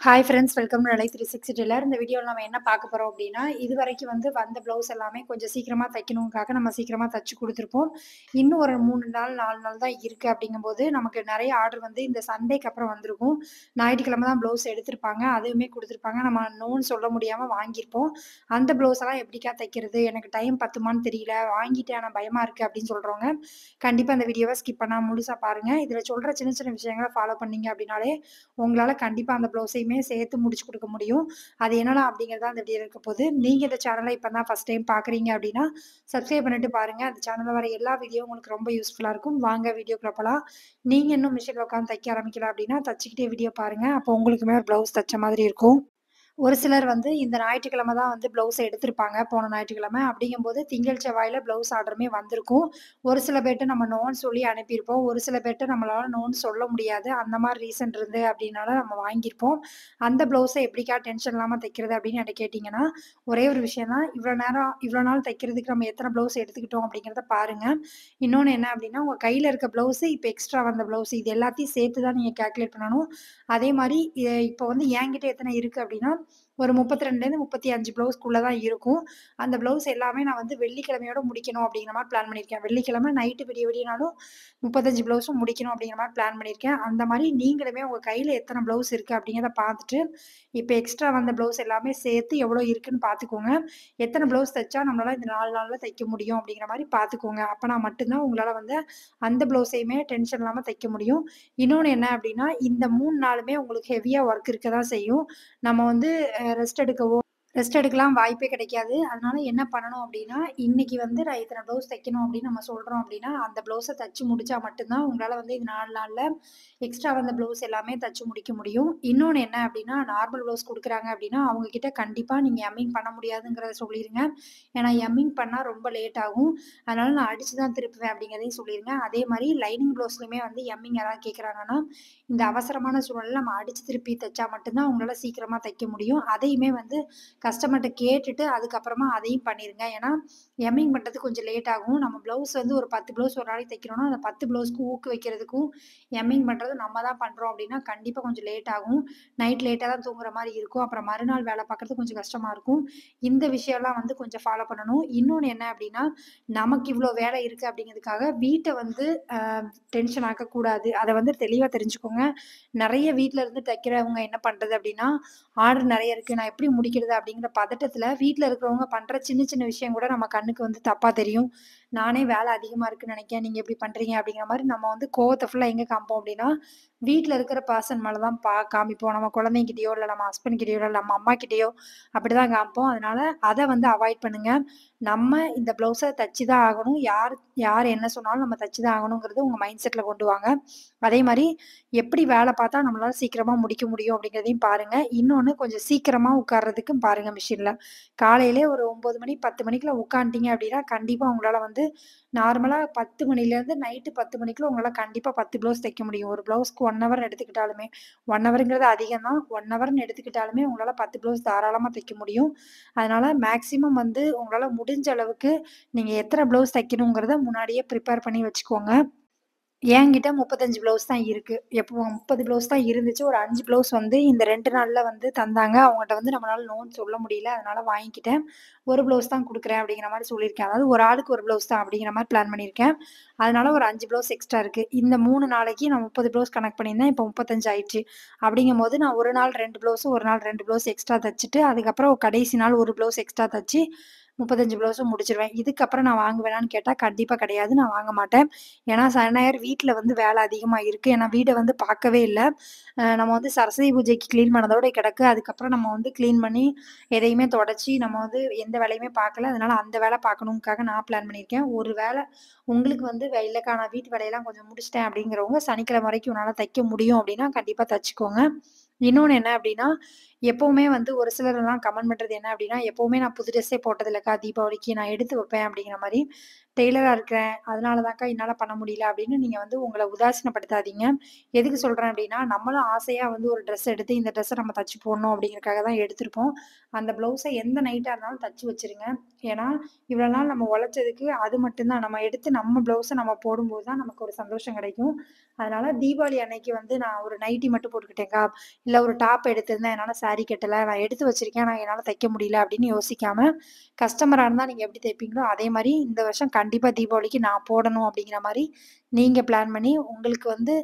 Hi friends, welcome to நிலை 360 Taylor. இந்த வீடியோவில் நம்ம என்ன பார்க்க போகிறோம் அப்படின்னா, இதுவரைக்கும் வந்த ப்ளவுஸ் எல்லாமே கொஞ்சம் சீக்கிரமாக தைக்கணுங்காக நம்ம சீக்கிரமாக தச்சு கொடுத்துருப்போம். இன்னும் ஒரு 3 நாள் 4 நாள் தான் இருக்குது. அப்படிங்கும்போது நமக்கு நிறைய ஆர்டர் இந்த சண்டேக்கு அப்புறம் வந்திருக்கும். ஞாயிற்றுக்கிழமை தான் ப்ளவுஸ் எடுத்திருப்பாங்க, அதுவுமே கொடுத்துருப்பாங்க. நம்ம நோன்னு சொல்ல முடியாமல் வாங்கியிருப்போம். அந்த ப்ளவுஸ் எல்லாம் எப்படிக்கா தைக்கிறது, எனக்கு டைம் பத்துமான்னு தெரியல, வாங்கிட்டேன் ஆனால் பயமாக இருக்குது அப்படின்னு சொல்கிறவங்க கண்டிப்பாக இந்த வீடியோவை ஸ்கிப் பண்ணாமல் முழுசாக பாருங்கள். இதில் சொல்கிற சின்ன சின்ன விஷயங்களை ஃபாலோ பண்ணீங்க அப்படின்னாலே உங்களால் கண்டிப்பாக அந்த ப்ளவுஸையுமே சேர்த்து முடிச்சு கொடுக்க முடியும். அது என்னலாம் அப்படிங்கிறதா அந்த வீடியோ இருக்க போது. நீங்கள் இந்த சேனலை இப்போ தான் ஃபஸ்ட் டைம் பார்க்குறீங்க அப்படின்னா சப்ஸ்கிரைப் பண்ணிட்டு பாருங்கள். அந்த சேனலில் வர எல்லா வீடியோ உங்களுக்கு ரொம்ப யூஸ்ஃபுல்லாக இருக்கும். வாங்க வீடியோக்குள்ள போகலாம். நீங்கள் இன்னும் மிஷினில் உட்காந்து தைக்க ஆரம்பிக்கல அப்படின்னா தச்சுக்கிட்டே வீடியோ பாருங்கள். அப்போ உங்களுக்குமே ஒரு ப்ளவுஸ் தைச்ச மாதிரி இருக்கும். ஒரு சிலர் இந்த ஞாயிற்றுக்கிழமை தான் ப்ளவுஸ் எடுத்திருப்பாங்க, போன ஞாயிற்றுக்கிழமை. அப்படிங்கும்போது திங்கள் செவ்வாயில ப்ளவுஸ் ஆர்டருமே வந்திருக்கும். ஒரு சில பேர்ட்ட நம்ம நோன்னு சொல்லி அனுப்பியிருப்போம். ஒரு சில பேர்ட்ட நம்மளால நோன்னு சொல்ல முடியாது. அந்த மாதிரி ரீசன் இருந்து அப்படின்னால நம்ம வாங்கியிருப்போம். அந்த ப்ளவுஸை எப்படிக்கா டென்ஷன் இல்லாமல் தைக்கிறது அப்படின்னு என்கிட்ட கேட்டிங்கன்னா, ஒரே ஒரு விஷயம் தான். இவ்வளோ நாள் தைக்கிறதுக்கு நம்ம எத்தனை ப்ளவுஸ் எடுத்துக்கிட்டோம் அப்படிங்கிறத பாருங்க. இன்னொன்று என்ன அப்படின்னா, உங்கள் கையில் இருக்க ப்ளவுஸு இப்போ எக்ஸ்ட்ரா வந்த ப்ளவுஸ் இது எல்லாத்தையும் சேர்த்து தான் நீங்கள் கேல்குலேட் பண்ணணும். அதே மாதிரி இப்போ என்கிட்ட எத்தனை இருக்குது அப்படின்னா, ஒரு 32லேருந்து 35 ப்ளவுஸ்க்குள்ள தான் இருக்கும். அந்த ப்ளவுஸ் எல்லாமே நான் வெள்ளிக்கிழமையோட முடிக்கணும் அப்படிங்கிற மாதிரி பிளான் பண்ணியிருக்கேன். வெள்ளிக்கிழமை நைட்டு விடியனாலும் 35 ப்ளவுஸும் முடிக்கணும் அப்படிங்கிற மாதிரி பிளான் பண்ணியிருக்கேன். அந்த மாதிரி நீங்களுமே உங்கள் கையில் எத்தனை ப்ளவுஸ் இருக்குது அப்படிங்கிறத பார்த்துட்டு, இப்போ எக்ஸ்ட்ரா வந்த ப்ளவுஸ் எல்லாமே சேர்த்து எவ்வளோ இருக்குன்னு பார்த்துக்கோங்க. எத்தனை ப்ளவுஸ் தைச்சா நம்மளால இந்த 4 நாளில் தைக்க முடியும் அப்படிங்கிற மாதிரி பார்த்துக்கோங்க. அப்போனா மட்டும்தான் உங்களால் அந்த ப்ளவுஸையுமே டென்ஷன் இல்லாமல் தைக்க முடியும். இன்னொன்று என்ன அப்படின்னா, இந்த 3 நாளுமே உங்களுக்கு ஹெவியாக ஒர்க் இருக்க தான் செய்யும். நம்ம ரெஸ்ட் எடுக்கலாம் வாய்ப்பே கிடைக்காது. அதனால என்ன பண்ணணும் அப்படின்னா, இன்னைக்கு நான் இத்தனை ப்ளவுஸ் தைக்கணும் அப்படின்னு நம்ம சொல்றோம் அப்படின்னா, அந்த ப்ளவுஸை தச்சு முடிச்சா மட்டும்தான் உங்களால இந்த 4 நாள்ல எக்ஸ்ட்ரா வந்த ப்ளவுஸ் எல்லாமே தச்சு முடிக்க முடியும். இன்னொன்னு என்ன அப்படின்னா, நார்மல் ப்ளவுஸ் குடுக்குறாங்க அப்படின்னா, அவங்க கிட்ட கண்டிப்பா நீங்க எம்மிங் பண்ண முடியாதுங்கிறத சொல்லிருங்க. ஏன்னா எம்மிங் பண்ணா ரொம்ப லேட் ஆகும். அதனால நான் அடிச்சு தான் திருப்புவேன் அப்படிங்கிறதையும் சொல்லிருங்க. அதே மாரி லைனிங் ப்ளவுஸ்லயுமே எம்மிங் யாராவது கேட்குறாங்கன்னா, இந்த அவசரமான சூழல்ல நம்ம அடிச்சு திருப்பி தைச்சா மட்டும்தான் உங்களால சீக்கிரமா தைக்க முடியும். அதையுமே கஸ்டமர்ட்ட கேட்டுட்டு அதுக்கப்புறமா அதையும் பண்ணிருங்க. ஏன்னா, எம்மிங் பண்றது கொஞ்சம் லேட் ஆகும். நம்ம ப்ளவுஸ் ஒரு 10 ப்ளவுஸ் ஒரு நாளைக்கு தைக்கிறோம்னா, அந்த 10 ப்ளவுஸ்க்கு ஊக்கு வைக்கிறதுக்கும், எம்மிங் பண்றது நம்ம தான் பண்றோம் அப்படின்னா, கண்டிப்பா கொஞ்சம் லேட் ஆகும். நைட் லேட்டா தான் தூங்குற மாரி இருக்கும். அப்புறம் மறுநாள் வேலை பார்க்கறது கொஞ்சம் கஷ்டமா இருக்கும். இந்த விஷயம்லாம் கொஞ்சம் ஃபாலோ பண்ணணும். இன்னொன்னு என்ன அப்படின்னா, நமக்கு இவ்ளோ வேலை இருக்கு அப்படிங்கிறதுக்காக வீட்ட அ டென்ஷன் ஆக்கக்கூடாது. அத தெளிவா தெரிஞ்சுக்கோங்க. நெறைய வீட்ல இருந்து தைக்கிறவங்க என்ன பண்றது அப்படின்னா, ஆர்டர் நெறைய இருக்கு. நான் எப்படி முடிக்கிறது அப்படிங்கிற பதட்டத்துல வீட்ல இருக்கிறவங்க பண்ற சின்ன சின்ன விஷயம் கூட நம்ம கண்ணுக்கு தப்பா தெரியும். நானே வேலை அதிகமா இருக்குன்னு நெனைக்கேன். நீங்க இப்படி பண்றீங்க அப்படிங்கிற மாரி நம்ம கோவத்த ஃபுல்லா எங்க காமிப்போம் அப்படின்னா, வீட்ல இருக்கிற பெர்சன் மேல தான் காமிப்போம். நம்ம குழந்தைங்கிட்டயோ, இல்ல நம்ம ஹஸ்பண்ட் கிட்டயோ, இல்ல நம்ம அம்மாகிட்டயோ அப்படிதான் காமிப்போம். அதனால அத அவாய்ட் பண்ணுங்க. நம்ம இந்த ப்ளவுஸ தச்சு தான் ஆகணும். யார் யார் என்ன சொன்னாலும் நம்ம தச்சு தான் ஆகணுங்கிறது உங்க மைண்ட் செட்ல கொண்டு வாங்க. அதே மாரி எப்படி வேலை பார்த்தா நம்மளால சீக்கிரமா முடிக்க முடியும் அப்படிங்கிறதையும் பாருங்க. இன்னொன்னு கொஞ்சம் சீக்கிரமா உட்கார்றதுக்கும் பாருங்க மிஷின்ல. காலையிலே ஒரு 9 மணி 10 மணிக்குள்ள உட்காந்துட்டீங்க அப்படின்னா, கண்டிப்பா உங்களால நார்மலா 10 மணிலேருந்து நைட்டு 10 மணிக்குள்ள உங்களால கண்டிப்பா 10 ப்ளவுஸ் தைக்க முடியும். ஒரு ப்ளவுஸ்க்கு 1 ஹவர் எடுத்துக்கிட்டாலுமே 1 ஹவர்ங்கிறது அதிகம் தான். 1 ஹவர்ன்னு எடுத்துக்கிட்டாலுமே உங்களால 10 ப்ளவுஸ் தாராளமா தைக்க முடியும். அதனால மேக்ஸிமம் உங்களால முடிஞ்ச அளவுக்கு நீங்க எத்தனை ப்ளவுஸ் தைக்கணுங்கிறத முன்னாடியே ப்ரிப்பேர் பண்ணி வச்சுக்கோங்க. என்கிட்ட 35 ப்ளவுஸ் தான் இருக்கு. எப்போ 30 ப்ளவுஸ் தான் இருந்துச்சு. ஒரு 5 ப்ளவுஸ் இந்த 2 நாள்ல தந்தாங்க. அவங்கட்ட நம்மளால நோன்னு சொல்ல முடியல. அதனால வாங்கிக்கிட்டேன். 1 ப்ளவுஸ் தான் குடுக்குறேன் அப்படிங்கிற மாரி சொல்லியிருக்கேன். அதாவது ஒரு ஆளுக்கு 1 ப்ளவுஸ் தான் அப்படிங்கிற மாரி பிளான் பண்ணியிருக்கேன். அதனால ஒரு 5 ப்ளவுஸ் எக்ஸ்ட்ரா இருக்கு. இந்த 3 நாளைக்கு நான் 30 ப்ளவுஸ் கணக்கு பண்ணியிருந்தேன். இப்போ 35 ஆயிடுச்சு. அப்படிங்கும்போது நான் ஒரு நாள் 2 ப்ளவுஸ், ஒரு நாள் 2 ப்ளவுஸ் எக்ஸ்ட்ரா தச்சுட்டு, அதுக்கப்புறம் கடைசி நாள் 1 ப்ளவுஸ் எக்ஸ்ட்ரா தச்சு 35 ப்ளவுஸும் முடிச்சுருவேன். இதுக்கப்புறம் நான் வாங்குவேனான்னு கேட்டா கண்டிப்பா கிடையாது. நான் வாங்க மாட்டேன். ஏன்னா சனி, ஞாயிறு வீட்ல வேலை அதிகமா இருக்கு. ஏன்னா வீட பார்க்கவே இல்ல. நம்ம சரஸ்வதி பூஜைக்கு கிளீன் பண்ணதோட கிடக்கு. அதுக்கப்புறம் நம்ம கிளீன் பண்ணி எதையுமே தொடச்சு நம்ம எந்த வேலையுமே பார்க்கல. அதனால அந்த வேலை பார்க்கணும்க்காக நான் பிளான் பண்ணியிருக்கேன். ஒரு வேளை உங்களுக்கு இல்லக்கா நான் வீட்டு வேலையெல்லாம் கொஞ்சம் முடிச்சுட்டேன் அப்படிங்கிறவங்க சனிக்கிழமை வரைக்கும் உன்னால தைக்க முடியும் அப்படின்னா கண்டிப்பா தச்சுக்கோங்க. இன்னொன்னு என்ன அப்படின்னா, எப்பவுமே ஒரு சிலர்லாம் கமெண்ட் பண்றது என்ன அப்படின்னா, எப்பவுமே நான் புது ட்ரெஸ்ஸே போட்டதில்லக்கா தீபாவளிக்கு நான் எடுத்து வைப்பேன் அப்படிங்கிற மாரி. டெய்லரா இருக்கிறேன். அதனால தான்க்கா என்னால பண்ண முடியல அப்படின்னு நீங்க வந்து உங்கள உதாசீனப்படுத்தாதீங்க. எதுக்கு சொல்றேன் அப்படின்னா, நம்மளும் ஆசையா வந்து ஒரு ட்ரெஸ் எடுத்து இந்த ட்ரெஸ்ஸ நம்ம தச்சு போடணும் அப்படிங்கிறதுக்காக தான் எடுத்திருப்போம். அந்த ப்ளவுஸ எந்த நைட்டா இருந்தாலும் தச்சு வச்சுருங்க. ஏன்னா, இவ்வளோ நாள் நம்ம உழைச்சதுக்கு அது மட்டும் தான். நம்ம எடுத்து நம்ம ப்ளவுஸ நம்ம போடும்போது தான் நமக்கு ஒரு சந்தோஷம் கிடைக்கும். அதனால தீபாவளி அன்னைக்கு வந்து நான் ஒரு நைட்டி மட்டும் போட்டுக்கிட்டேன்க்கா, இல்ல ஒரு டாப் எடுத்திருந்தேன். என்னால சாரி கட்டல. நான் எடுத்து வச்சிருக்கேன். ஆனா என்னால தைக்க முடியல அப்படின்னு யோசிக்காம, கஸ்டமரா இருந்தா நீங்க எப்படி தைப்பீங்களோ, அதே மாரி இந்த வருஷம் கண்டிப்பா தீபாவளிக்கு நான் போடணும் அப்படிங்கிற மாரி நீங்க பிளான் பண்ணி உங்களுக்கு வந்து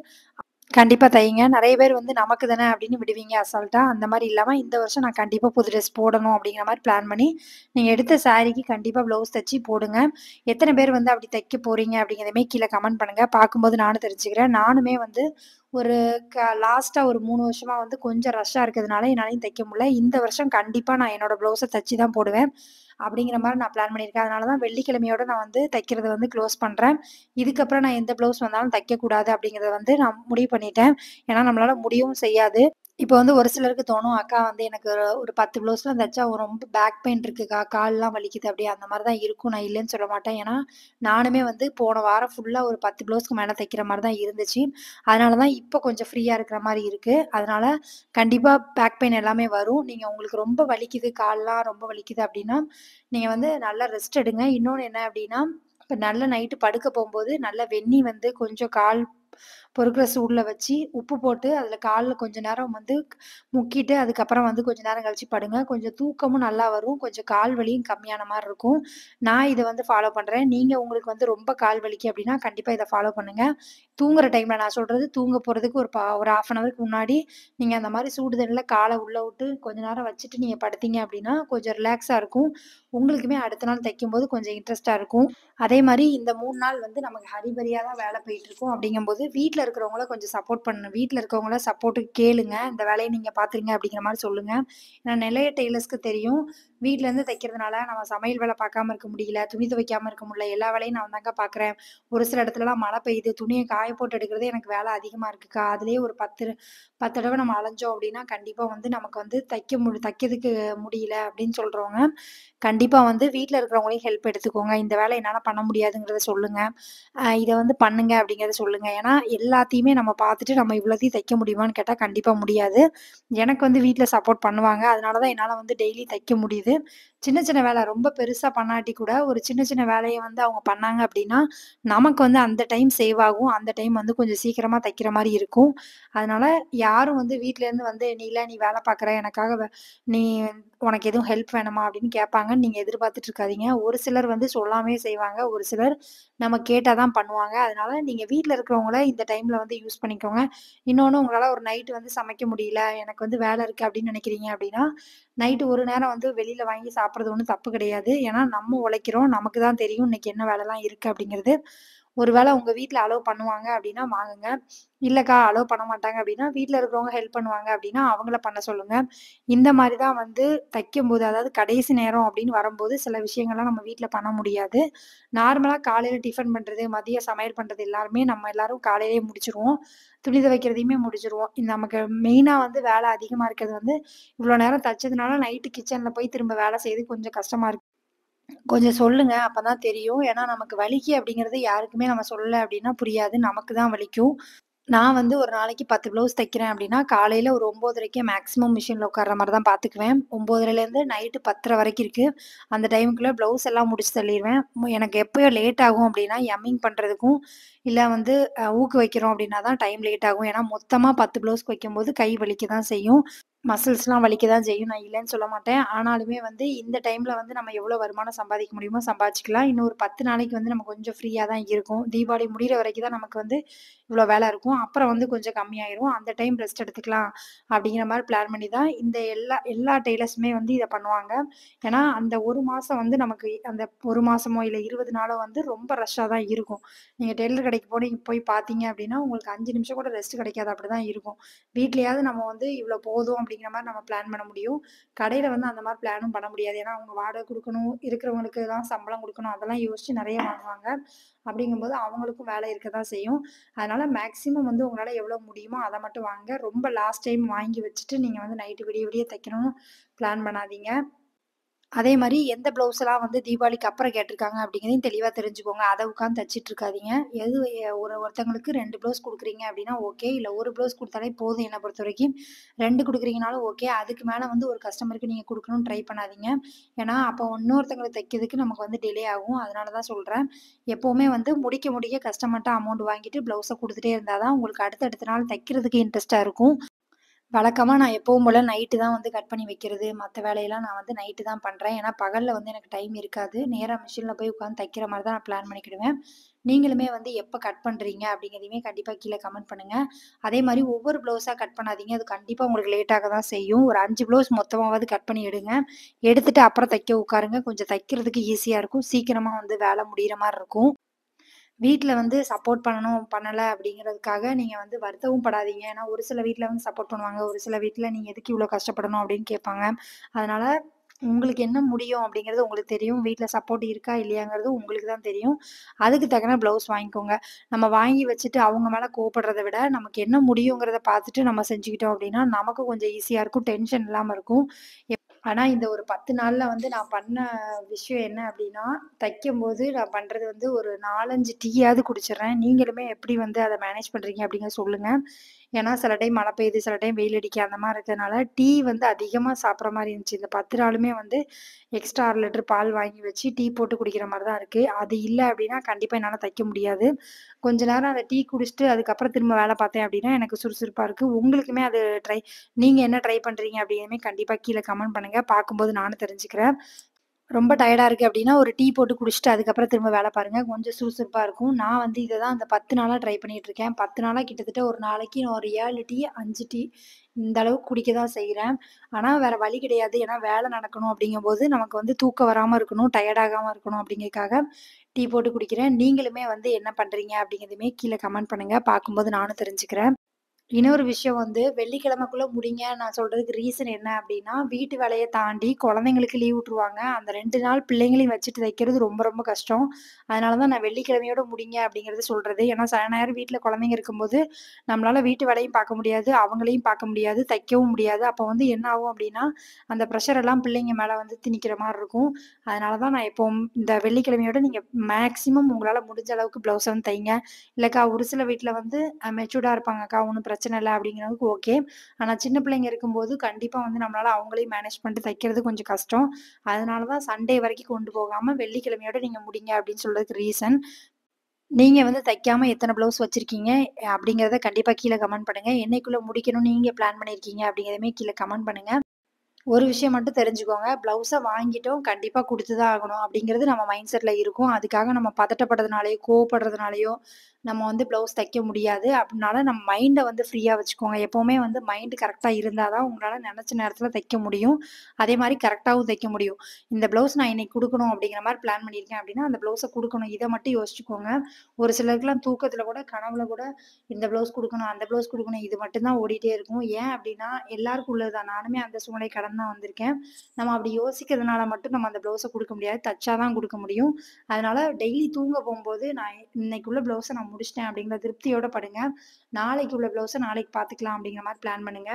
கண்டிப்பா தையுங்க. நெறைய பேர் வந்து நமக்கு தானே அப்படின்னு விடுவீங்க அசால்ட்டா. அந்த மாரி இல்லாம இந்த வருஷம் நான் கண்டிப்பா புது ட்ரெஸ் போடணும் அப்படிங்கிற மாரி பிளான் பண்ணி, நீங்க எடுத்த சாரீக்கு கண்டிப்பா ப்ளவுஸ் தச்சு போடுங்க. எத்தன பேர் வந்து அப்படி தைக்க போறீங்க அப்படிங்கிறதையுமே கீழ கமெண்ட் பண்ணுங்க. பார்க்கும்போது நானும் தெரிஞ்சுக்கிறேன். நானுமே வந்து ஒரு லாஸ்ட்டா ஒரு 3 வருஷமா வந்து கொஞ்சம் ரஷ்ஷா இருக்கிறதுனால என்னாலயும் தைக்க முடியல. இந்த வருஷம் கண்டிப்பா நான் என்னோட ப்ளவுஸ தச்சு தான் போடுவேன். அப்படிங்கிற மாரி நான் பிளான் பண்ணியிருக்கேன். அதனால தான் வெள்ளிக்கிழமையோட நான் வந்து தைக்கிறத வந்து க்ளோஸ் பண்றேன். இதுக்கப்புறம் நான் எந்த ப்ளவுஸ் வந்தாலும் தைக்கக்கூடாது அப்படிங்கிறத வந்து நான் முடிவு பண்ணிட்டேன். ஏன்னா நம்மளால முடியவும் செய்யாது. இப்போ வந்து ஒரு சிலருக்கு தோணும், அக்கா வந்து எனக்கு ஒரு 10 ப்ளவுஸ்லாம் தச்சா ரொம்ப பேக் பெயின் இருக்குக்கா, கால்லாம் வலிக்குது அப்படியே அந்த மாரி தான் இருக்கும். நான் இல்லன்னு சொல்ல மாட்டேன். ஏன்னா, நானுமே வந்து போன வாரம் ஃபுல்லா ஒரு 10 ப்ளவுஸ்க்கு மேல தைக்கிற மாரி தான் இருந்துச்சு. அதனால தான் இப்போ கொஞ்சம் ஃப்ரீயா இருக்கிற மாரி இருக்கு. அதனால கண்டிப்பா பேக் பெயின் எல்லாமே வரும். நீங்க உங்களுக்கு ரொம்ப வலிக்குது, கால்லாம் ரொம்ப வலிக்குது அப்படின்னா, நீங்க வந்து நல்லா ரெஸ்ட் எடுங்க. இன்னொன்னு என்ன அப்படின்னா, இப்ப நல்ல நைட்டு படுக்க போம்போது நல்ல வெந்நீ வந்து கொஞ்சம் கால் பொறுக்குற சூடுல வச்சு, உப்பு போட்டு அதில கால்ல கொஞ்ச நேரம் வந்து முக்கிட்டு, அதுக்கப்புறம் வந்து கொஞ்ச நேரம் கழிச்சு படுங்க. கொஞ்சம் தூக்கமும் நல்லா வரும். கொஞ்சம் கால் வலியும் கம்மியான மாரி இருக்கும். நான் இத வந்து ஃபாலோ பண்றேன். நீங்க உங்களுக்கு வந்து ரொம்ப கால் வலிக்கு அப்டின்னா, கண்டிப்பா இத ஃபாலோ பண்ணுங்க. தூங்குற டைம்ல நான் சொல்றது தூங்க போறதுக்கு ஒரு 1/2 அன் ஹவருக்கு முன்னாடி, நீங்க அந்த மாரி சுடு தண்ணில கால உள்ள விட்டு கொஞ்ச நேரம் வச்சுட்டு நீங்க படுத்தீங்க அப்டின்னா, கொஞ்சம் ரிலாக்ஸா இருக்கும். உங்களுக்குமே அடுத்த நாள் தைக்கும்போது கொஞ்சம் இன்ட்ரெஸ்ட்டா இருக்கும். அதே மாரி இந்த 3 நாள் வந்து நமக்கு ஹரிபரியா தான் வேல போயிட்டுருக்கும். அப்படிங்கும்போது வீட்ல இருக்கிறவங்கள கொஞ்சம் சப்போர்ட் பண்ணணும். வீட்ல இருக்கவங்கள சப்போர்ட்டுக்கு கேளுங்க. இந்த வேலைய நீங்க பார்த்துருங்க அப்படிங்கிற மாரி சொல்லுங்க. ஏன்னா நெறைய டெய்லர்ஸ்க்கு தெரியும். வீட்லேருந்து தைக்கிறதுனால நம்ம சமையல் வேல பார்க்காம இருக்க முடியல. துணி துவைக்காம இருக்க முடியல. எல்லா வேலையும் நான் தான்க்கா பார்க்குறேன். ஒரு சில இடத்துலலாம் மழை பெய்யுது. துணிய காய போட்டு எடுக்கிறதே எனக்கு வேலை அதிகமா இருக்குக்கா. அதிலேயே ஒரு 10 தடவ நம்ம அலைஞ்சோம் அப்படின்னா, கண்டிப்பா வந்து நமக்கு வந்து தைக்கிறதுக்கு முடியல அப்படின்னு சொல்றவங்க, கண்டிப்பா வந்து வீட்ல இருக்கிறவங்களையும் ஹெல்ப் எடுத்துக்கோங்க. இந்த வேலை என்னால பண்ண முடியாதுங்கிறத சொல்லுங்க. இத வந்து பண்ணுங்க அப்படிங்கிறத சொல்லுங்க. ஏன்னா, எல்லாத்தையுமே நம்ம பார்த்துட்டு நம்ம இவ்வளத்தையும் தைக்க முடியுமான்னு கேட்டா கண்டிப்பா முடியாது. எனக்கு வந்து வீட்ல சப்போர்ட் பண்ணுவாங்க. அதனால தான் என்னால வந்து டெய்லி தைக்க முடியுது. சின்ன சின்ன வேலை ரொம்ப பெருசா பண்ணாட்டி கூட, ஒரு சின்ன சின்ன வேலைய வந்து அவங்க பண்ணாங்க அப்படின்னா, நமக்கு வந்து அந்த டைம் சேவ் ஆகும். அந்த டைம் வந்து கொஞ்சம் சீக்கிரமா தைக்கிற மாரி இருக்கும். அதனால யாரும் வந்து வீட்லேருந்து வந்து நீ வேலை பார்க்குற எனக்காக நீ உனக்கு எதுவும் ஹெல்ப் வேணுமா? அப்படின்னு கேட்பாங்கன்னு நீங்க எதிர்பார்த்துட்டு இருக்காதீங்க. ஒரு சிலர் வந்து சொல்லாமயே செய்வாங்க. ஒரு சிலர் நம்ம கேட்டா தான் பண்ணுவாங்க. அதனால நீங்க வீட்ல இருக்கிறவங்கள இந்த டைம்ல வந்து யூஸ் பண்ணிக்கோங்க. இன்னொன்னு உங்களால ஒரு நைட் வந்து சமைக்க முடியல, எனக்கு வந்து வேலை இருக்கு அப்படின்னு நினைக்கிறீங்க அப்படின்னா, நைட்டு ஒரு நேரம் வந்து வெளியில வாங்கி சாப்பிடுறது ஒண்ணும் தப்பு கிடையாது. ஏன்னா நம்ம உழைக்கிறோம். நமக்கு தான் தெரியும் இன்னைக்கு என்ன வேலைலாம் இருக்கு அப்படிங்கிறது. ஒரு வேள உங்க வீட்ல அலோவ் பண்ணுவாங்க அப்டின்னா வாங்குங்க. இல்லக்கா அலோவ் பண்ண மாட்டாங்க அப்டின்னா, வீட்ல இருக்கிறவங்க ஹெல்ப் பண்ணுவாங்க அப்டின்னா, அவங்கள பண்ண சொல்லுங்க. இந்த மாரி தான் வந்து தைக்கும்போது, அதாவது கடைசி நேரம் அப்டின்னு வரும்போது, சில விஷயங்கள்லாம் நம்ம வீட்ல பண்ண முடியாது. நார்மலா காலையில டிஃபன் பண்றது, மதியம் சமையல் பண்றது எல்லாருமே நம்ம எல்லாரும் காலையிலேயே முடிச்சுருவோம். துணி துவைக்கிறதையுமே முடிச்சுருவோம். நமக்கு மெயினா வந்து வேலை அதிகமா இருக்கிறது வந்து, இவ்ளோ நேரம் தச்சதுனால நைட்டு கிச்சன்ல போய் திரும்ப வேலை செய்றது கொஞ்சம் கஷ்டமா இருக்கு. கொஞ்சம் சொல்லுங்க. அப்பதான் தெரியும். ஏன்னா நமக்கு வலிக்கு அப்படிங்கிறது யாருக்குமே நம்ம சொல்லல அப்படின்னா புரியாது. நமக்கு தான் வலிக்கும். நான் வந்து ஒரு நாளைக்கு 10 ப்ளவுஸ் தைக்கிறேன் அப்படின்னா, காலையில ஒரு 9:30க்கே மேக்ஸிமம் மிஷின்ல உட்கார்ற மாரி தான் பார்த்துக்குவேன். 9:30லேருந்து நைட்டு 10:30 வரைக்கும் இருக்கு. அந்த டைமுக்குள்ள ப்ளவுஸ் எல்லாம் முடிச்சு தள்ளிருவேன். எனக்கு எப்பயோ லேட் ஆகும் அப்படின்னா, எம்மிங் பண்றதுக்கும், இல்ல வந்து ஊக்கு வைக்கிறோம் அப்படின்னா தான் டைம் லேட் ஆகும். ஏன்னா மொத்தமா 10 ப்ளவுஸ்க்கு வைக்கும்போது கை வலிக்க தான் செய்யும். மசில்ஸ்லாம் வலிக்க தான் செய்யும். நான் இல்லன்னு சொல்ல மாட்டேன். ஆனாலுமே வந்து இந்த டைம்ல வந்து நம்ம எவ்வளோ வருமானம் சம்பாதிக்க முடியுமோ சம்பாதிச்சுக்கலாம். இன்னும் ஒரு 10 நாளைக்கு வந்து நம்ம கொஞ்சம் ஃப்ரீயா தான் இருக்கும். தீபாவளி முடியிற வரைக்கும் தான் நமக்கு வந்து இவ்வளோ வேலை இருக்கும். அப்புறம் வந்து கொஞ்சம் கம்மியாயிரும். அந்த டைம் ரெஸ்ட் எடுத்துக்கலாம் அப்படிங்கிற மாரி பிளான் பண்ணி தான் இந்த எல்லா எல்லா டெய்லர்ஸுமே வந்து இத பண்ணுவாங்க. ஏன்னா, அந்த 1 மாசம் வந்து நமக்கு அந்த 1 மாசமோ இல்ல 20 நாளோ வந்து ரொம்ப ரஷ்ஷா தான் இருக்கும். நீங்க டெய்லர் கடைக்கு போய் பார்த்தீங்க அப்படின்னா, உங்களுக்கு 5 நிமிஷம் கூட ரெஸ்ட் கிடைக்காது. அப்படிதான் இருக்கும். வீட்லயாவது நம்ம வந்து இவ்வளோ போதும் அப்படிங்கிற மாரி நம்ம பிளான் பண்ண முடியும். கடையில வந்து அந்த மாரி பிளானும் பண்ண முடியாது. ஏன்னா, அவங்க வாடகை குடுக்கணும், இருக்கிறவங்களுக்கு தான் சம்பளம் குடுக்கணும். அதெல்லாம் யோசிச்சு நெறைய வாங்குவாங்க. அப்படிங்கும்போது அவங்களுக்கும் வேலை இருக்க தான் செய்யும். அதனால மேக்ஸிமம் வந்து உங்களால எவ்வளோ முடியுமோ அத மட்டும் வாங்குங்க. ரொம்ப லாஸ்ட் டைம் வாங்கி வச்சுட்டு நீங்க வந்து நைட்டு விடிய விடிய தைக்கணும்னு பிளான் பண்ணாதீங்க. அதே மாரி எந்த ப்ளவுஸ்லாம் வந்து தீபாவளிக்கு அப்புறம் கேட்டிருக்காங்க அப்படிங்கிறதையும் தெளிவா தெரிஞ்சுக்கோங்க. அத உட்காந்து தச்சுட்டு இருக்காதீங்க. எது ஒருத்தங்களுக்கு 2 ப்ளவுஸ் குடுக்குறீங்க அப்படின்னா ஓகே. இல்ல 1 ப்ளவுஸ் குடுத்தாலே போதும் என்ன பொறுத்தவரைக்கும். 2 குடுக்குறீங்கனாலும் ஓகே. அதுக்கு மேல வந்து ஒரு கஸ்டமருக்கு நீங்க குடுக்கணும்னு ட்ரை பண்ணாதீங்க. ஏன்னா, அப்போ இன்னொருத்தங்களுக்கு தைக்கிறதுக்கு நமக்கு வந்து டிலே ஆகும். அதனால தான் சொல்றேன். எப்பவுமே வந்து முடிக்க முடிக்க கஸ்டமர்ட்ட அமௌண்ட் வாங்கிட்டு ப்ளவுஸ குடுத்துட்டே இருந்தா தான் உங்களுக்கு அடுத்தடுத்த நாள் தைக்கிறதுக்கு இன்ட்ரெஸ்ட்டா இருக்கும். வழக்கமா நான் எப்பவும் போல நைட்டு தான் வந்து கட் பண்ணி வைக்கிறது. மத்த வேலையெல்லாம் நான் வந்து நைட்டு தான் பண்றேன். ஏன்னா பகல்ல வந்து எனக்கு டைம் இருக்காது. நேரா மிஷின்ல போய் உட்காந்து தைக்கிற மாரி தான் நான் பிளான் பண்ணிக்கிடுவேன். நீங்களுமே வந்து எப்ப கட் பண்றீங்க அப்படிங்கிறதையுமே கண்டிப்பா கீழ கமெண்ட் பண்ணுங்க. அதே மாரி ஒவ்வொரு ப்ளவுஸா கட் பண்ணாதீங்க. அது கண்டிப்பா உங்களுக்கு லேட் ஆக தான் செய்யும். ஒரு 5 ப்ளவுஸ் மொத்தமாவது கட் பண்ணி எடுங்க. எடுத்துட்டு அப்புறம் தைக்க உட்காருங்க. கொஞ்சம் தைக்கிறதுக்கு ஈஸியா இருக்கும். சீக்கிரமா வந்து வேலை முடியிற மாரி இருக்கும். வீட்ல வந்து சப்போர்ட் பண்ணணும், பண்ணல அப்படிங்கிறதுக்காக நீங்க வந்து வருத்தவும் படாதீங்க. ஏன்னா ஒரு சில வீட்ல வந்து சப்போர்ட் பண்ணுவாங்க. ஒரு சில வீட்ல நீங்க எதுக்கு இவ்ளோ கஷ்டப்படணும் அப்படின்னு கேட்பாங்க. அதனால உங்களுக்கு என்ன முடியும் அப்படிங்கிறது உங்களுக்கு தெரியும். வீட்ல சப்போர்ட் இருக்கா இல்லையாங்கிறது உங்களுக்கு தான் தெரியும். அதுக்கு தக்கன ப்ளவுஸ் வாங்கிக்கோங்க. நம்ம வாங்கி வச்சுட்டு அவங்க மேல கோவப்படுறத விட, நமக்கு என்ன முடியுங்கிறத பார்த்துட்டு நம்ம செஞ்சுக்கிட்டோம் அப்படின்னா, நமக்கும் கொஞ்சம் ஈஸியா இருக்கும். டென்ஷன் இல்லாம இருக்கும். ஆனா, இந்த ஒரு 10 நாள்ல வந்து நான் பண்ண விஷயம் என்ன அப்டின்னா, தைக்கும்போது நான் பண்றது வந்து ஒரு 4, 5 டீயாவது குடிச்சிடுறேன். நீங்களுமே எப்படி வந்து அத மேனேஜ் பண்றீங்க அப்டிங்கிறத சொல்லுங்க. ஏன்னா, சில டைம் மழை பெய்யுது, சில டைம் வெயில் அடிக்கு அந்த மாரி இருக்கனால, டீ வந்து அதிகமா சாப்பிடுற மாரி இருந்துச்சு. இந்த 10 நாளுமே வந்து எக்ஸ்ட்ரா 1/2 லிட்டர் பால் வாங்கி வச்சு, டீ போட்டு குடிக்கிற மாரி தான் இருக்கு. அது இல்ல அப்டின்னா, கண்டிப்பா என்னால தைக்க முடியாது. கொஞ்ச நேரம் அந்த டீ குடிச்சுட்டு, அதுக்கப்புறம் திரும்ப வேல பார்த்தேன் அப்டின்னா, எனக்கு சுறுசுறுப்பா இருக்கு. உங்களுக்குமே அது நீங்க என்ன ட்ரை பண்றீங்க அப்டின்னுமே கண்டிப்பா கீழ கமெண்ட் பண்ணுங்க. பார்க்கும்போது நானும் தெரிஞ்சுக்கிறேன். ரொம்ப டயர்டா இருக்கு அப்டின்னா, ஒரு டீ போட்டு குடிச்சுட்டு அதுக்கப்புறம் திரும்ப வேல பாருங்க. கொஞ்சம் சுறுசுறுப்பா இருக்கும். நான் வந்து இத தான் அந்த 10 நாளா ட்ரை பண்ணிட்டு இருக்கேன். 10 நாளா கிட்டத்தட்ட ஒரு நாளைக்கு ஒரு 7 டீ, 5 டீ இந்த அளவுக்கு குடிக்க தான் செய்றேன். ஆனா வேற வழி கிடையாது. ஏன்னா வேல நடக்கணும் அப்டிங்கும்போது, நமக்கு வந்து தூக்கம் வராம இருக்கணும், டயர்ட் ஆகாம இருக்கணும் அப்டிங்கிறதுக்காக டீ போட்டு குடிக்கிறேன். நீங்களுமே வந்து என்ன பண்றீங்க அப்டிங்கிறதையுமே கீழ கமெண்ட் பண்ணுங்க. பார்க்கும்போது நானும் தெரிஞ்சுக்கிறேன். இன்னொரு விஷயம் வந்து வெள்ளிக்கிழமைக்குள்ள முடிங்க நான் சொல்றதுக்கு ரீசன் என்ன அப்டின்னா, வீட்டு வேலைய தாண்டி குழந்தைங்களுக்கு லீவ் விட்டுருவாங்க. அந்த 2 நாள் பிள்ளைங்களையும் வச்சுட்டு தைக்கிறது ரொம்ப ரொம்ப கஷ்டம். அதனால தான் நான் வெள்ளிக்கிழமையோட முடிங்க அப்டிங்கிறது சொல்றது. ஏன்னா சில நேரம் வீட்ல குழந்தைங்க இருக்கும்போது, நம்மளால வீட்டு வேலையும் பார்க்க முடியாது, அவங்களையும் பார்க்க முடியாது, தைக்கவும் முடியாது. அப்ப வந்து என்ன ஆகும் அப்டின்னா, அந்த ப்ரெஷர் எல்லாம் பிள்ளைங்க மேல வந்து திணிக்கிற மாரி இருக்கும். அதனால தான் நான் எப்பவும் இந்த வெள்ளிக்கிழமையோட நீங்க மேக்ஸிமம் உங்களால முடிஞ்ச அளவுக்கு ப்ளவுஸ வந்து தைங்க. இல்லக்கா ஒரு சில வீட்ல வந்து மெச்சூர்டா இருப்பாங்கக்கா, ஒண்ணும் பிரச்சனை இல்ல அப்படிங்கிறவங்களுக்கு ஓகே. ஆனா சின்ன பிள்ளைங்க இருக்கும்போது கண்டிப்பா வந்து நம்மளால அவங்களையும் மேனேஜ் பண்ணிட்டு தைக்கிறது கொஞ்சம் கஷ்டம். அதனால தான் சண்டே வரைக்கும் கொண்டு போகாம வெள்ளிக்கிழமையோட நீங்க முடிங்க அப்படின்னு சொல்றதுக்கு ரீசன். நீங்க வந்து தைக்காம எத்தன ப்ளவுஸ் வச்சிருக்கீங்க? அப்படிங்கிறத கண்டிப்பா கீழ கமெண்ட் பண்ணுங்க. என்னைக்குள்ள முடிக்கணும்னு நீங்க பிளான் பண்ணியிருக்கீங்க அப்படிங்கிறதையுமே கீழ கமெண்ட் பண்ணுங்க. ஒரு விஷயம் மட்டும் தெரிஞ்சுக்கோங்க. ப்ளவுஸ வாங்கிட்டோம். கண்டிப்பா குடுத்து தான் ஆகணும் அப்படிங்கிறது நம்ம மைண்ட் செட்ல இருக்கும். அதுக்காக நம்ம பதட்டப்படுறதுனாலயோ, கோவப்படுறதுனாலயோ நம்ம வந்து ப்ளவுஸ் தைக்க முடியாது. அப்படினால நம்ம மைண்ட வந்து ஃப்ரீயா வச்சுக்கோங்க. எப்பவுமே வந்து மைண்ட் கரெக்ட்டா இருந்தா தான் உங்களால நெனச்ச நேரத்துல தைக்க முடியும். அதே மாரி கரெக்ட்டாவும் தைக்க முடியும். இந்த ப்ளவுஸ் நான் இன்னைக்கு குடுக்கணும் அப்படிங்கிற மாரி பிளான் பண்ணியிருக்கேன் அப்படின்னா, அந்த ப்ளவுஸ குடுக்கணும். இத மட்டும் யோசிச்சுக்கோங்க. ஒரு சிலருக்குலாம் தூக்கத்துல கூட, கனவுல கூட இந்த ப்ளவுஸ் குடுக்கணும், அந்த ப்ளவுஸ் குடுக்கணும். இது மட்டும் தான் ஓடிட்டே இருக்கும். ஏன் அப்டின்னா, எல்லாருக்கும் உள்ளது தான். நானுமே அந்த சூழ்நிலை கடந்து தான் வந்திருக்கேன். நம்ம அப்டி யோசிக்கிறதுனால மட்டும் நம்ம அந்த ப்ளவுஸ குடுக்க முடியாது. தச்சா தான் குடுக்க முடியும். அதனால டெய்லி தூங்க போம்போது, நான் இன்னைக்கு உள்ள ப்ளவுஸ நான் முடிச்சுட்டேன் அப்டிங்கிற திருப்தியோட படுங்க. நாளைக்கு உள்ள ப்ளவுஸ நாளைக்கு பாத்துக்கலாம் அப்டிங்கிற மாரி பிளான் பண்ணுங்க.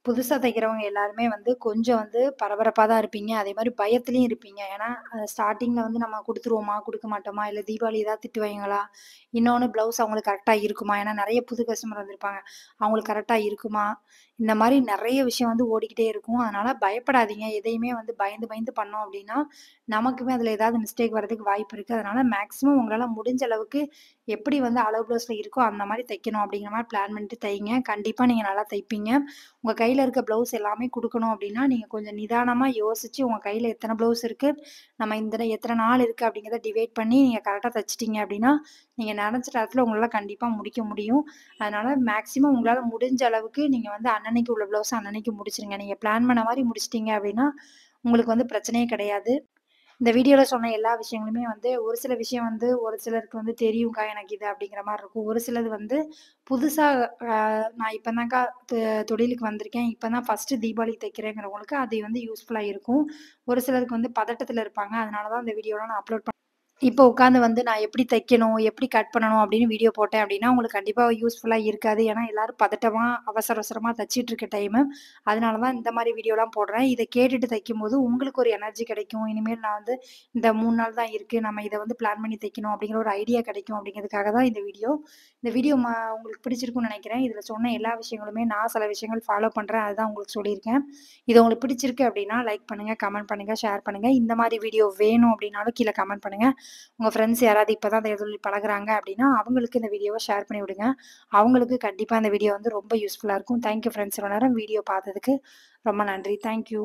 புதுசா தைக்கிறவங்க எல்லாருமே வந்து கொஞ்சம் வந்து பரபரப்பா தான் இருப்பீங்க. அதே மாரி பயத்துலயும் இருப்பீங்க. ஏன்னா, ஸ்டார்ட்டிங்ல வந்து நம்ம குடுத்துருவோமா? குடுக்க மாட்டோமா? இல்ல தீபாவளி ஏதாவது திட்டுவாய்ங்களா? இன்னொன்னு ப்ளவுஸ் அவங்களுக்கு கரெக்ட்டா இருக்குமா? ஏன்னா நெறைய புது கஸ்டமர் வந்திருப்பாங்க. அவங்களுக்கு கரெக்ட்டா இருக்குமா? இந்த மாரி நெறைய விஷயம் வந்து ஓடிக்கிட்டே இருக்கும். அதனால பயப்படாதீங்க. எதையுமே வந்து பயந்து பயந்து பண்ணோம் அப்டின்னா, நமக்குமே அதுல ஏதாவது மிஸ்டேக் வரதுக்கு வாய்ப்பு இருக்கு. அதனால மேக்ஸிமம் உங்களால முடிஞ்ச அளவுக்கு எப்படி வந்து அளவு ப்ளவுஸ்ல இருக்கோ அந்த மாரி தைக்கணும் அப்டிங்கிற மாரி பிளான் பண்ணிட்டு தைங்க. கண்டிப்பா நீங்க நல்லா தைப்பீங்க. உங்க கையில இருக்க ப்ளவுஸ் எல்லாமே குடுக்கணும் அப்டின்னா, நீங்க கொஞ்சம் நிதானமா யோசிச்சு உங்க கையில எத்தன ப்ளவுஸ் இருக்கு, நம்ம இந்த எத்தன நாள் இருக்கு அப்டிங்கிறத டிவைட் பண்ணி நீங்க கரெக்ட்டா தச்சுட்டீங்க அப்டின்னா, நீங்க நெனச்ச நேரத்துல உங்களால கண்டிப்பா முடிக்க முடியும். அதனால மேக்ஸிமம் உங்களால முடிஞ்ச அளவுக்கு நீங்க வந்து அன்னன்னைக்கு உள்ள ப்ளவுஸ அன்னன்னைக்கு முடிச்சுருங்க. நீங்க பிளான் பண்ண மாரி முடிச்சுட்டீங்க அப்டின்னா, உங்களுக்கு வந்து பிரச்சனையே கிடையாது. இந்த வீடியோல சொன்ன எல்லா விஷயங்களுமே வந்து ஒரு சில விஷயம் வந்து ஒரு சிலருக்கு வந்து தெரியும்க்கா எனக்கு இது அப்படிங்கிற மாரி இருக்கும். ஒரு சிலது வந்து புதுசா அ நான் இப்ப தான்க்கா தொழிலுக்கு வந்திருக்கேன். இப்ப தான் ஃபர்ஸ்ட்டு தீபாவளிக்கு தைக்கிறேங்கிறவங்களுக்கு அது வந்து யூஸ்ஃபுல்லா இருக்கும். ஒரு சிலருக்கு வந்து பதட்டத்துல இருப்பாங்க. அதனால தான் இந்த வீடியோலாம் நான் அப்லோட் இப்போ உட்காந்து வந்து நான் எப்படி தைக்கணும், எப்படி கட் பண்ணணும் அப்படின்னு வீடியோ போட்டேன் அப்படின்னா, உங்களுக்கு கண்டிப்பா யூஸ்ஃபுல்லா இருக்காது. ஏன்னா எல்லாரும் பதட்டமா, அவசர அவசரமா தச்சுட்டு இருக்க டைமு. அதனால தான் இந்த மாரி வீடியோலாம் போடுறேன். இத கேட்டுட்டு தைக்கும்போது உங்களுக்கு ஒரு எனர்ஜி கிடைக்கும். இனிமேல் நான் வந்து இந்த 3 நாள் தான் இருக்கு. நம்ம இத வந்து பிளான் பண்ணி தைக்கணும் அப்படிங்கிற ஒரு ஐடியா கிடைக்கும் அப்படிங்கிறதுக்காக தான் இந்த வீடியோ. இந்த வீடியோ உங்களுக்கு பிடிச்சிருக்கும்னு நெனைக்கிறேன். இதுல சொன்ன எல்லா விஷயங்களுமே நான் சில விஷயங்கள் ஃபாலோ பண்றேன். அதுதான் உங்களுக்கு சொல்லியிருக்கேன். இது உங்களுக்கு பிடிச்சிருக்கு அப்படின்னா, லைக் பண்ணுங்க, கமெண்ட் பண்ணுங்க, ஷேர் பண்ணுங்க. இந்த மாரி வீடியோ வேணும் அப்படின்னாலும் கீழ கமெண்ட் பண்ணுங்க. உங்க ஃப்ரெண்ட்ஸ் யாராவது இப்ப தான் தையல் பழகுறாங்க அப்படின்னா, அவங்களுக்கு இந்த வீடியோவ ஷேர் பண்ணி விடுங்க. அவங்களுக்கு கண்டிப்பா இந்த வீடியோ வந்து ரொம்ப யூஸ்ஃபுல்லா இருக்கும். தேங்க் யூ ஃப்ரெண்ட்ஸ் இவ்வளோ நேரம் வீடியோ பார்த்ததுக்கு ரொம்ப நன்றி. Thank you.